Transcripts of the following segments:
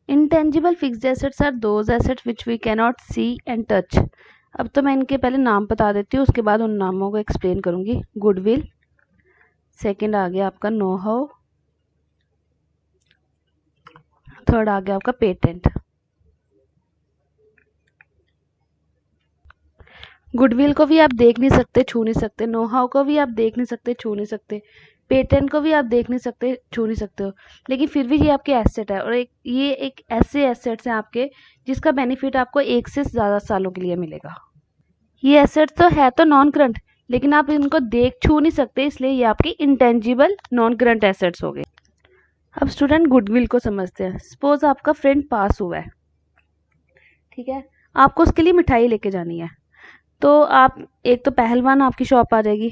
Intangible fixed assets are those assets which we cannot see and touch. अब तो मैं इनके पहले नाम बता देती हूँ, उसके बाद उन नामों को एक्सप्लेन करूंगी। गुडविल, सेकंड आ गया आपका नो हाउ, थर्ड आ गया आपका पेटेंट। गुडविल को भी आप देख नहीं सकते, छू नहीं सकते, नो हाउ को भी आप देख नहीं सकते, छू नहीं सकते, पेटेंट को भी आप देख नहीं सकते, छू नहीं सकते हो, लेकिन फिर भी ये आपके एसेट है। और ये एक ऐसे एसेट्स हैं आपके जिसका बेनिफिट आपको 1 से ज़्यादा सालों के लिए मिलेगा। ये एसेट्स तो है तो नॉन करंट, लेकिन आप इनको देख छू नहीं सकते, इसलिए ये आपकी इंटेंजिबल नॉन करंट एसेट्स हो गए। अब स्टूडेंट गुडविल को समझते हैं। सपोज आपका फ्रेंड पास हुआ है, ठीक है, आपको उसके लिए मिठाई लेके जानी है, तो आप एक तो पहलवान आपकी शॉप आ जाएगी,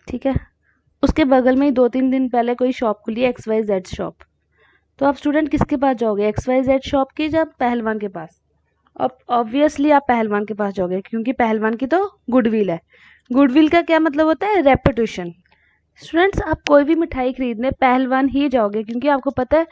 ठीक है, उसके बगल में ही 2-3 दिन पहले कोई शॉप खुली है, XYZ शॉप, तो आप स्टूडेंट किसके पास जाओगे, XYZ शॉप की या पहलवान के पास? अब ऑब्वियसली आप पहलवान के पास जाओगे, क्योंकि पहलवान की तो गुडविल है। गुडविल का क्या मतलब होता है, रेपुटेशन। स्टूडेंट्स, आप कोई भी मिठाई खरीदने पहलवान ही जाओगे, क्योंकि आपको पता है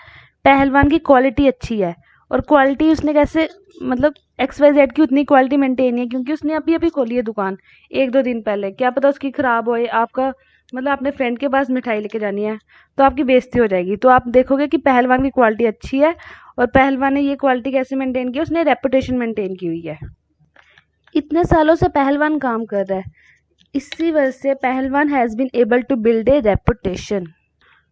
पहलवान की क्वालिटी अच्छी है, और क्वालिटी उसने कैसे, मतलब XYZ की उतनी क्वालिटी मेंटेन है, क्योंकि उसने अभी अभी खोली है दुकान 1-2 दिन पहले, क्या पता उसकी खराब होए, आपका मतलब अपने फ्रेंड के पास मिठाई लेके जानी है तो आपकी बेइज्जती हो जाएगी। तो आप देखोगे कि पहलवान की क्वालिटी अच्छी है, और पहलवान ने ये क्वालिटी कैसे मेंटेन की, उसने रेपुटेशन मेंटेन की हुई है। इतने सालों से पहलवान काम कर रहा है, इसी वजह से पहलवान has been able to build a reputation.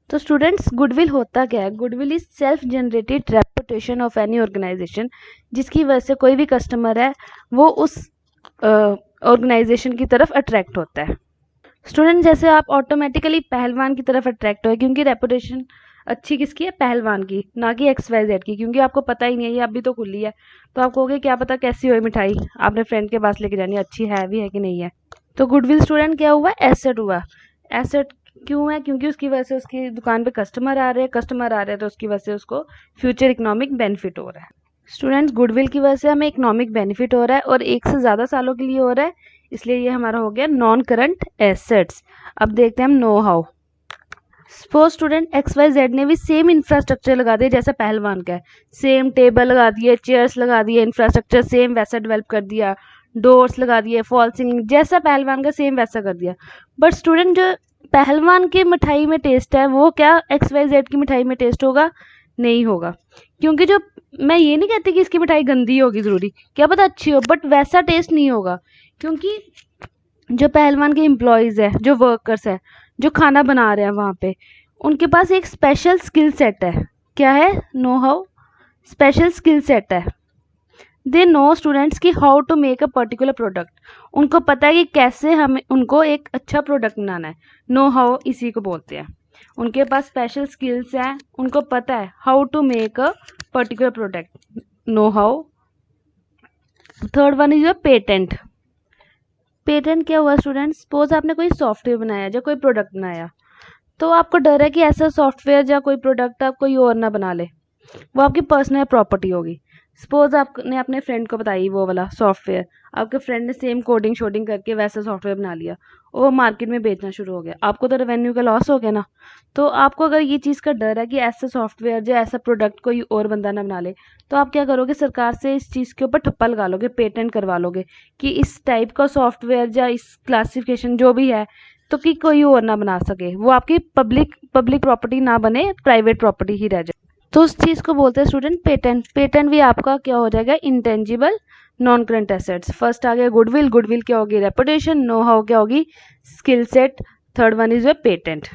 तो स्टूडेंट्स, गुडविल होता क्या है? Goodwill is self generated reputation of any organisation, जिसकी वजह से कोई भी कस्टमर है वो उस ऑर्गेनाइजेशन की तरफ अट्रैक्ट होता है। स्टूडेंट, जैसे आप ऑटोमेटिकली पहलवान की तरफ अट्रैक्ट हो, क्योंकि रेपुटेशन अच्छी किसकी है, पहलवान की, ना कि XYZ की, क्योंकि आपको पता ही नहीं है, ये अभी तो खुली है, तो आप कहोगे क्या पता कैसी हो मिठाई, आपने फ्रेंड के पास लेके जानी है, अच्छी है भी है कि नहीं है। तो गुडविल स्टूडेंट क्या हुआ, एसेट हुआ। एसेट क्यों है? क्योंकि उसकी वजह से उसकी दुकान पे कस्टमर आ रहे हैं, कस्टमर आ रहे हैं तो उसकी वजह से उसको फ्यूचर इकोनॉमिक बेनिफिट हो रहा है। स्टूडेंट्स, गुडविल की वजह से हमें इकोनॉमिक बेनिफिट हो रहा है, और 1 से ज़्यादा सालों के लिए हो रहा है, इसलिए ये हमारा हो गया नॉन करंट एसेट्स। अब देखते हैं हम know how. Suppose student XYZ ने भी सेम इंफ्रास्ट्रक्चर लगा दिया जैसा पहलवान का है, सेम टेबल लगा दिए, चेयर्स लगा दिए, इंफ्रास्ट्रक्चर सेम वैसा डेवलप कर दिया, डोर्स लगा दिए, फॉल सीलिंग जैसा पहलवान का सेम वैसा कर दिया। बट स्टूडेंट, जो पहलवान की मिठाई में टेस्ट है वो क्या XYZ की मिठाई में टेस्ट होगा? नहीं होगा, क्योंकि जो, मैं ये नहीं कहती कि इसकी मिठाई गंदी होगी ज़रूरी, क्या पता अच्छी हो, बट वैसा टेस्ट नहीं होगा, क्योंकि जो पहलवान के एम्प्लॉयज़ है, जो वर्कर्स है, जो खाना बना रहे हैं वहाँ पे, उनके पास एक स्पेशल स्किल सेट है। क्या है? Know how, special skill set है। दे नो स्टूडेंट्स कि how to make a particular product, उनको पता है कि कैसे हमें उनको एक अच्छा प्रोडक्ट बनाना है। नो हाउ इसी को बोलते हैं। उनके पास स्पेशल स्किल्स हैं, उनको पता है how to make a particular product, know how. Third one is your patent. Patent क्या हुआ स्टूडेंट्स? सपोज आपने कोई सॉफ्टवेयर बनाया या कोई प्रोडक्ट बनाया, तो आपको डर है कि ऐसा सॉफ्टवेयर या कोई प्रोडक्ट आप कोई और ना बना ले, वो आपकी पर्सनल प्रॉपर्टी होगी। सपोज आपने अपने फ्रेंड को बताई वो वाला सॉफ्टवेयर, आपके फ्रेंड ने सेम कोडिंग शोडिंग करके वैसा सॉफ्टवेयर बना लिया, और वो मार्केट में बेचना शुरू हो गया, आपको तो रेवेन्यू का लॉस हो गया ना। तो आपको अगर ये चीज़ का डर है कि ऐसा सॉफ्टवेयर या ऐसा प्रोडक्ट कोई और बंदा ना बना ले, तो आप क्या करोगे, सरकार से इस चीज़ के ऊपर ठप्पा लगा लोगे, पेटेंट करवा लोगे कि इस टाइप का सॉफ्टवेयर या इस क्लासिफिकेशन जो भी है, तो कि कोई और ना बना सके, वो आपकी पब्लिक प्रॉपर्टी ना बने, प्राइवेट प्रॉपर्टी ही रह जाए। तो उस चीज़ को बोलते हैं स्टूडेंट पेटेंट। पेटेंट भी आपका क्या हो जाएगा, intangible non current assets. First आ गया गुडविल, गुडविल क्या होगी, रेपुटेशन, नो हाउ क्या होगी, skill set, third one is your patent.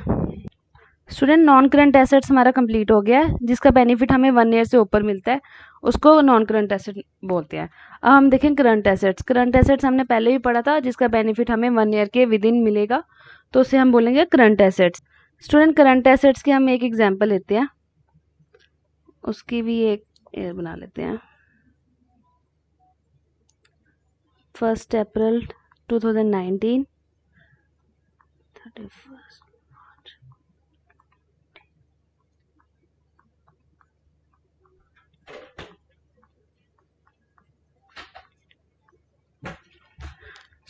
Student, non current assets हमारा कंप्लीट हो गया है, जिसका बेनिफिट हमें 1 ईयर से ऊपर मिलता है, उसको नॉन करंट एसेट बोलते हैं। अब हम देखें करंट एसेट्स। करंट एसेट्स हमने पहले भी पढ़ा था, जिसका बेनिफिट हमें 1 ईयर के विद इन मिलेगा, तो उसे हम बोलेंगे current assets. Student, current assets की हम एक एग्जाम्पल लेते हैं, उसकी भी एक बना लेते हैं। 1 अप्रैल 2019, 31 मार्च।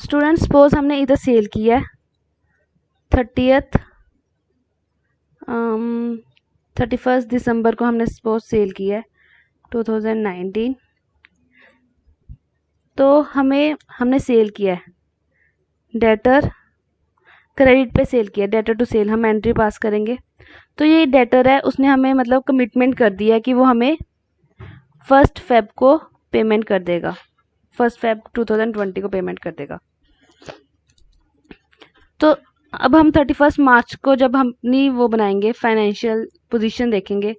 स्टूडेंट, सपोज हमने इधर सेल किया है 30th 31 दिसंबर को हमने सपोज सेल किया है 2019, तो हमने सेल किया है, डेटर क्रेडिट पे सेल किया, डेटर टू सेल, हम एंट्री पास करेंगे। तो ये डेटर है, उसने हमें मतलब कमिटमेंट कर दिया है कि वो हमें 1 फेब को पेमेंट कर देगा, 1 फेब 2020 को पेमेंट कर देगा। तो अब हम 31 मार्च को जब हम अपनी वो बनाएंगे, फाइनेंशियल पोजीशन देखेंगे,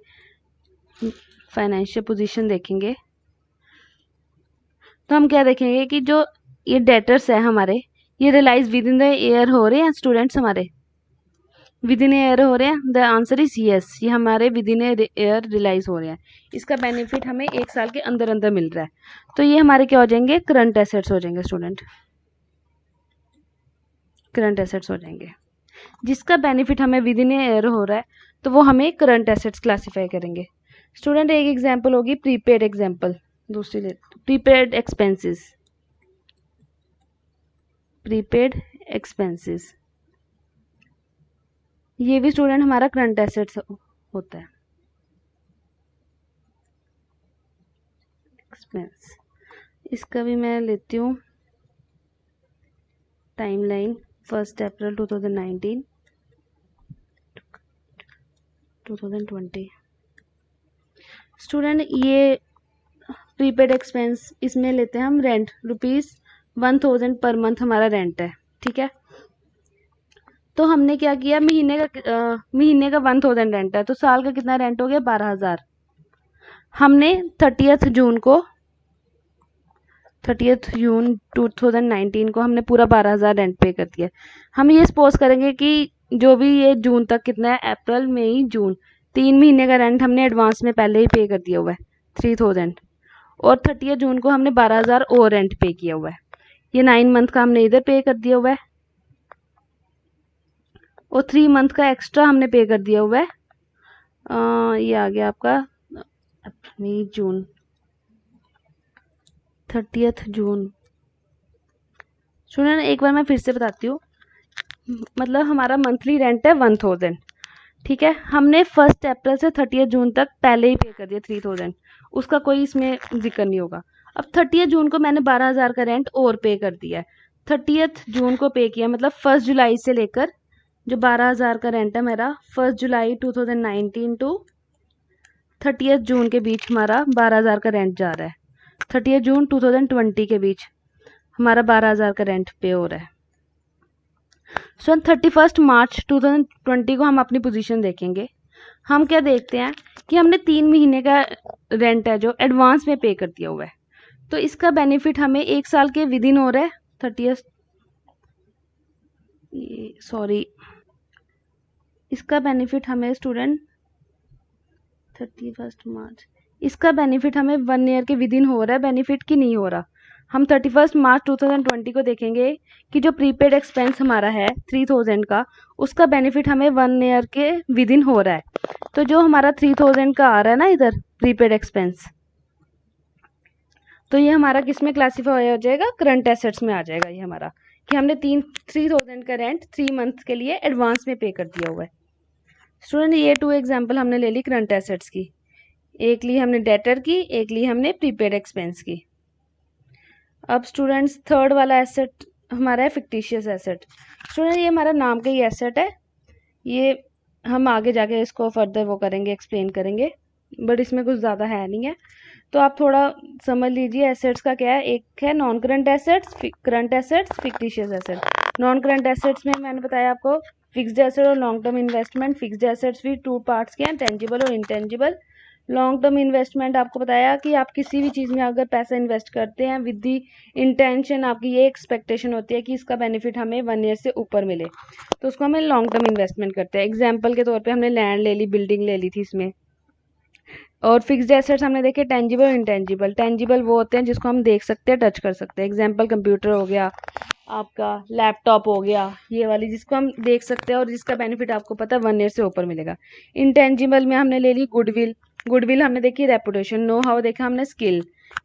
तो हम क्या देखेंगे कि जो ये डेटर्स है हमारे, ये realise within the year हो रहे हैं स्टूडेंट्स, हमारे विद इन ईयर हो रहे हैं। द आंसर इज यस, ये हमारे विद इन ईयर रियलाइज हो रहे हैं। इसका बेनिफिट हमें 1 साल के अंदर अंदर मिल रहा है। तो ये हमारे क्या हो जाएंगे, करंट एसेट्स हो जाएंगे स्टूडेंट, करंट एसेट्स हो जाएंगे। जिसका बेनिफिट हमें विद इन ईयर हो रहा है तो वो हमें करंट एसेट्स क्लासीफाई करेंगे। स्टूडेंट एक एग्जांपल होगी प्रीपेड एग्जांपल, दूसरी ले प्रीपेड एक्सपेंसेस, प्रीपेड एक्सपेंसेस, ये भी स्टूडेंट हमारा करंट एसेट्स होता है। एक्सपेंस, इसका भी मैं लेती हूँ टाइमलाइन 1 अप्रैल 2019 2020। स्टूडेंट ये प्रीपेड एक्सपेंस, इसमें लेते हैं हम रेंट, ₹1000 पर मंथ हमारा रेंट है, ठीक है। तो हमने क्या किया, महीने का 1000 रेंट है, तो साल का कितना रेंट हो गया, 12000। हमने 30 जून 2019 को हमने पूरा 12000 रेंट पे कर दिया। हम ये सपोज करेंगे कि जो भी ये जून तक कितना है, अप्रैल मई जून, 3 महीने का रेंट हमने एडवांस में पहले ही पे कर दिया हुआ है 3000, और 30 जून को हमने 12000 और रेंट पे किया हुआ है। ये 9 मंथ का हमने इधर पे कर दिया हुआ है, और 3 मंथ का एक्स्ट्रा हमने पे कर दिया हुआ है। ये आ गया आपका मई जून, 30 जून। सुनिए ना, एक बार मैं फिर से बताती हूँ, मतलब हमारा मंथली रेंट है 1000, ठीक है। हमने 1 अप्रैल से 30 जून तक पहले ही पे कर दिया 3000, उसका कोई इसमें जिक्र नहीं होगा। अब 30 जून को मैंने 12000 का रेंट और पे कर दिया है, 30 जून को पे किया, मतलब 1 जुलाई से लेकर जो 12000 का रेंट है मेरा, 1 जुलाई 2019 टू 30 जून के बीच हमारा 12000 का रेंट जा रहा है। 30 जून 2020 के बीच हमारा 12000 का रेंट पे हो रहा है। सो 31 मार्च 2020 को हम अपनी पोजीशन देखेंगे। हम क्या देखते हैं कि हमने 3 महीने का रेंट है जो एडवांस में पे कर दिया हुआ है, तो इसका बेनिफिट हमें 1 साल के विद इन हो रहा है। 30 सॉरी, इसका बेनिफिट हमें स्टूडेंट 31 मार्च, इसका बेनिफिट हमें 1 ईयर के विद इन हो रहा है, बेनिफिट की नहीं हो रहा। हम 31 मार्च 2020 को देखेंगे कि जो प्रीपेड एक्सपेंस हमारा है 3000 का, उसका बेनिफिट हमें 1 ईयर के विद इन हो रहा है। तो जो हमारा 3000 का आ रहा है ना इधर प्रीपेड एक्सपेंस, तो ये हमारा किस में क्लासीफाई हो जाएगा, करंट एसेट्स में आ जाएगा। ये हमारा कि हमने 3000 का रेंट 3 मंथ के लिए एडवांस में पे कर दिया हुआ है। स्टूडेंट ये 2 एग्जाम्पल हमने ले ली करंट एसेट्स की, एक ली हमने डेटर की, एक ली हमने प्रीपेड एक्सपेंस की। अब स्टूडेंट्स थर्ड वाला एसेट हमारा है फिक्टिशियस एसेट। स्टूडेंट ये हमारा नाम का ही एसेट है, ये हम आगे जाके इसको फर्दर वो करेंगे, एक्सप्लेन करेंगे, बट इसमें कुछ ज़्यादा है नहीं है, तो आप थोड़ा समझ लीजिए एसेट्स का क्या है। एक है non current assets, current assets, fictitious asset. Non current assets में मैंने बताया आपको फिक्स्ड एसेट और long term investment. Fixed assets भी 2 पार्ट्स के हैं, टेंजिबल और इनटेंजिबल। लॉन्ग टर्म इन्वेस्टमेंट आपको बताया कि आप किसी भी चीज़ में अगर पैसा इन्वेस्ट करते हैं विद दी इंटेंशन, आपकी ये एक्सपेक्टेशन होती है कि इसका बेनिफिट हमें 1 ईयर से ऊपर मिले, तो उसको हमें लॉन्ग टर्म इन्वेस्टमेंट करते हैं। एग्जाम्पल के तौर पे हमने लैंड ले ली, बिल्डिंग ले ली थी इसमें। और फिक्स्ड एसेट्स हमने देखे टेंजिबल और इंटेंजिबल। टेंजिबल वो होते हैं जिसको हम देख सकते हैं, टच कर सकते हैं। एग्जाम्पल कंप्यूटर हो गया, आपका लैपटॉप हो गया, ये वाली जिसको हम देख सकते हैं और जिसका बेनिफिट आपको पता है 1 ईयर से ऊपर मिलेगा। इंटेंजिबल में हमने ले ली गुडविल। गुडविल हमने देखी रेपुटेशन। नो हाउ देखा हमने स्किल,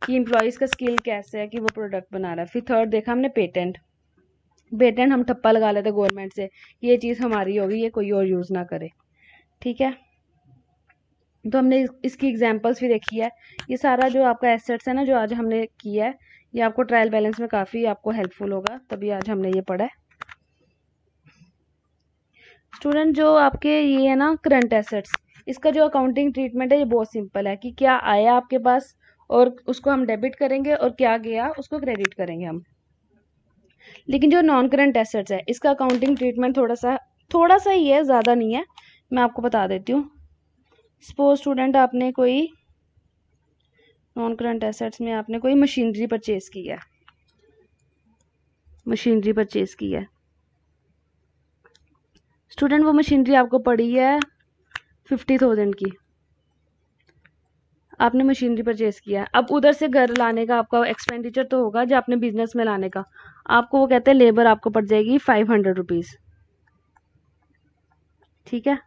कि एम्प्लॉयज़ का स्किल कैसे है कि वो प्रोडक्ट बना रहा है। फिर थर्ड देखा हमने पेटेंट। पेटेंट हम ठप्पा लगा लेते गवर्नमेंट से, ये चीज़ हमारी होगी, ये कोई और यूज़ ना करे, ठीक है। तो हमने इसकी एग्जांपल्स भी देखी है। ये सारा जो आपका एसेट्स है ना, जो आज हमने किया है, ये आपको ट्रायल बैलेंस में काफ़ी आपको हेल्पफुल होगा, तभी आज हमने ये पढ़ा है। स्टूडेंट, जो आपके ये है ना करंट एसेट्स, इसका जो अकाउंटिंग ट्रीटमेंट है ये बहुत सिंपल है कि क्या आया आपके पास और उसको हम डेबिट करेंगे, और क्या गया उसको क्रेडिट करेंगे हम। लेकिन जो नॉन करंट एसेट्स है, इसका अकाउंटिंग ट्रीटमेंट थोड़ा सा ही है, ज़्यादा नहीं है। मैं आपको बता देती हूँ। सपोज स्टूडेंट, आपने कोई नॉन करंट एसेट्स में आपने कोई मशीनरी परचेज की है, स्टूडेंट वो मशीनरी आपको पड़ी है 50,000 की, आपने मशीनरी परचेज किया है। अब उधर से घर लाने का आपका एक्सपेंडिचर तो होगा, जो आपने बिजनेस में लाने का, आपको वो कहते हैं लेबर आपको पड़ जाएगी 500 रुपीज़, ठीक है।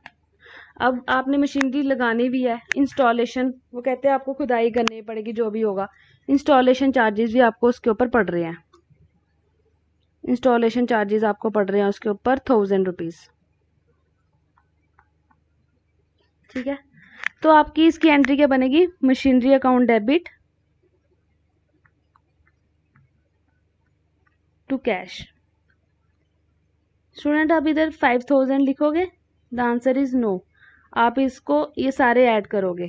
अब आपने मशीनरी लगानी भी है, इंस्टॉलेशन वो कहते हैं आपको खुदाई करनी पड़ेगी, जो भी होगा, इंस्टॉलेशन चार्जेस भी आपको उसके ऊपर पड़ रहे हैं, इंस्टॉलेशन चार्जेस आपको पड़ रहे हैं उसके ऊपर 1000 रुपीज़, ठीक है। तो आपकी इसकी एंट्री क्या बनेगी, machinery account debit to cash. Student, आप इधर 5000 लिखोगे, द आंसर इज नो। आप इसको ये सारे ऐड करोगे,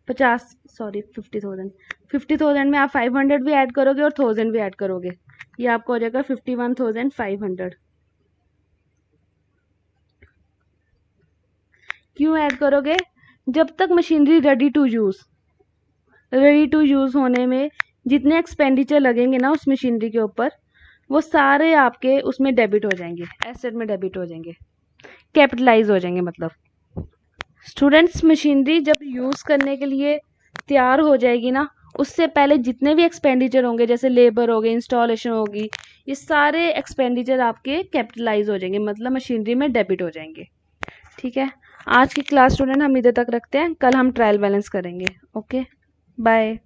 50,000 में आप 500 भी ऐड करोगे और 1000 भी ऐड करोगे, ये आपको हो जाएगा 51,500। क्यों ऐड करोगे, जब तक मशीनरी रेडी टू यूज़ होने में जितने एक्सपेंडिचर लगेंगे ना उस मशीनरी के ऊपर, वो सारे आपके उसमें डेबिट हो जाएंगे, एसेट में डेबिट हो जाएंगे, कैपिटलाइज हो जाएंगे मतलब। स्टूडेंट्स, मशीनरी जब यूज़ करने के लिए तैयार हो जाएगी ना, उससे पहले जितने भी एक्सपेंडिचर होंगे, जैसे लेबर हो गई, इंस्टॉलेशन होगी, ये सारे एक्सपेंडिचर आपके कैपिटलाइज हो जाएंगे, मतलब मशीनरी में डेबिट हो जाएंगे, ठीक है। आज की क्लास स्टूडेंट हम इधर तक रखते हैं, कल हम ट्रायल बैलेंस करेंगे। Okay, bye.